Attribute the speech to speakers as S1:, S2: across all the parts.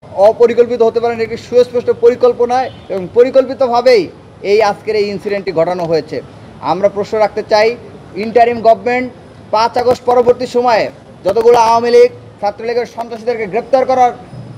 S1: অপরিকল্পিত হতে পারে, এটি সুস্পষ্ট পরিকল্পনায় এবং পরিকল্পিতভাবেই এই আজকের এই ইনসিডেন্টটি ঘটানো হয়েছে। আমরা প্রশ্ন রাখতে চাই, ইন্টারিম গভর্নমেন্ট 5 আগস্ট পরবর্তী সময়ে যতগুলো আওয়ামী লীগ ছাত্রলীগের সন্ত্রাসীদেরকে গ্রেপ্তার করার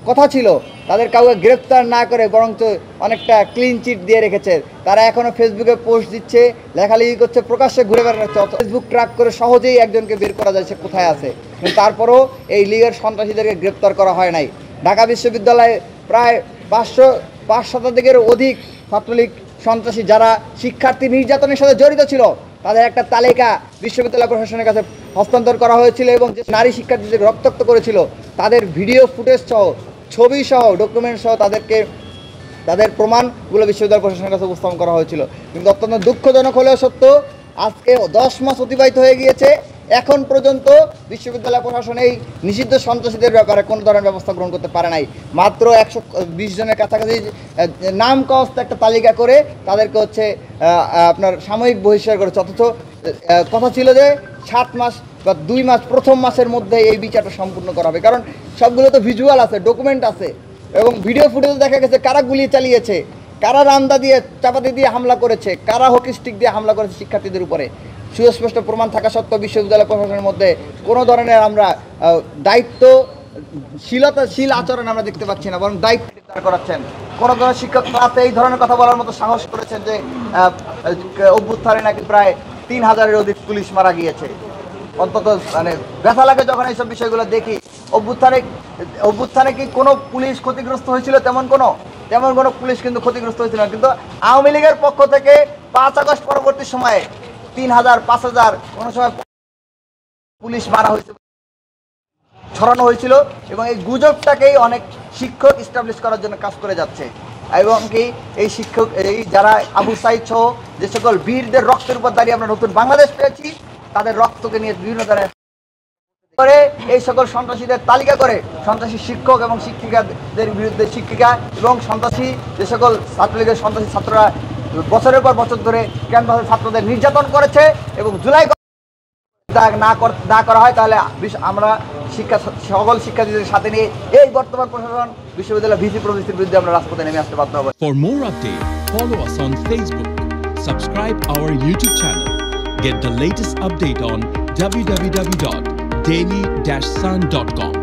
S1: কথা ছিল, তাদের কাউকে গ্রেপ্তার না করে বরঞ্চ অনেকটা ক্লিন চিট দিয়ে রেখেছে। তারা এখনও ফেসবুকে পোস্ট দিচ্ছে, লেখালেখি করছে, প্রকাশ্যে ঘুরে বেড়াচ্ছে। ফেসবুক ট্র্যাক করে সহজেই একজনকে বের করা যায় সে কোথায় আছে, কিন্তু তারপরও এই লীগের সন্ত্রাসীদেরকে গ্রেপ্তার করা হয় নাই। ঢাকা বিশ্ববিদ্যালয়ে প্রায় 500 শতাধিকের অধিক ছাত্রলীগ সন্ত্রাসী যারা শিক্ষার্থী নির্যাতনের সাথে জড়িত ছিল, তাদের একটা তালিকা বিশ্ববিদ্যালয় প্রশাসনের কাছে হস্তান্তর করা হয়েছিল এবং যে নারী শিক্ষার্থীদের রক্তাক্ত করেছিল তাদের ভিডিও ফুটেজ সহ, ছবি সহ, ডকুমেন্ট সহ তাদের প্রমাণগুলো বিশ্ববিদ্যালয় প্রশাসনের কাছে উপস্থাপন করা হয়েছিল। কিন্তু অত্যন্ত দুঃখজনক হলেও সত্য, আজকে 10 মাস অতিবাহিত হয়ে গিয়েছে, এখন পর্যন্ত বিশ্ববিদ্যালয় প্রশাসন এই নিষিদ্ধ সন্ত্রাসীদের ব্যাপারে কোনো ধরনের ব্যবস্থা গ্রহণ করতে পারে নাই। মাত্র 120 জনের কাছাকাছি নাম কস্ত একটা তালিকা করে তাদেরকে আপনার সাময়িক বহিষ্কার করেছে। অথচ কথা ছিল যে 7 মাস বা 2 মাস, প্রথম মাসের মধ্যে এই বিচারটা সম্পূর্ণ করা হবে, কারণ সবগুলো তো ভিজুয়াল আছে, ডকুমেন্ট আছে এবং ভিডিও ফুটেজ দেখা গেছে কারা গুলি চালিয়েছে, কারা রান্দা দিয়ে চাপাতি দিয়ে হামলা করেছে, কারা হকি স্টিক দিয়ে হামলা করেছে শিক্ষার্থীদের উপরে। সুস্পষ্ট প্রমাণ থাকা সত্ত্বেও বিশ্ববিদ্যালয় প্রশাসনের মধ্যে কোনো ধরনের আমরা দায়িত্বশীল আচরণ আমরা দেখতে পাচ্ছি না, বরং দায়িত্ব করাচ্ছেন। কোনো শিক্ষক ক্লাসে এই ধরনের কথা বলার মতো সাহস করেছেন যে অভ্যুত্থানে নাকি প্রায় 3000-এর অধিক পুলিশ মারা গিয়েছে। অন্তত মানে ব্যথা লাগে যখন এইসব বিষয়গুলো দেখি। অভ্যুত্থানে কি কোনো পুলিশ ক্ষতিগ্রস্ত হয়েছিল? তেমন কোনো পুলিশ কিন্তু ক্ষতিগ্রস্ত হয়েছিল না, কিন্তু আওয়ামী লীগের পক্ষ থেকে 5 আগস্ট পরবর্তী সময়ে 3000, 5000 কোনো সময় পুলিশ মারা হয়েছে, ছড়ানো হয়েছিল এবং এই গুজবটাকেই অনেক শিক্ষক ইস্টাবলিশ করার জন্য কাজ করে যাচ্ছে। এবং কি এই শিক্ষক, এই যারা আবু সাইদ সহ যে সকল বীরদের রক্তের উপর দাঁড়িয়ে আমরা নতুন বাংলাদেশ পেয়েছি, তাদের রক্তকে নিয়ে বিভিন্ন ধরনের করে এই সকল সন্ত্রাসীদের তালিকা করে সন্ত্রাসী শিক্ষক এবং শিক্ষিকাদের বিরুদ্ধে, শিক্ষিকা এবং সন্ত্রাসী যে সকল ছাত্রলীগের সন্ত্রাসী ছাত্ররা বছরের পর বছর ধরে ক্যাম্পাসের ছাত্রদের নির্যাতন করেছে এবং জুলাই না করা হয়, তাহলে আমরা সকল শিক্ষার্থীদের সাথে নিয়ে এই বর্তমান প্রশাসন বিশ্ববিদ্যালয় ভিসি প্রতিষ্ঠার বিরুদ্ধে আমরা রাজপথে নেমে আসতে বাধ্য হব।
S2: For more updates, follow us on Facebook, subscribe our YouTube channel, get the latest update on www.daily-sun.com.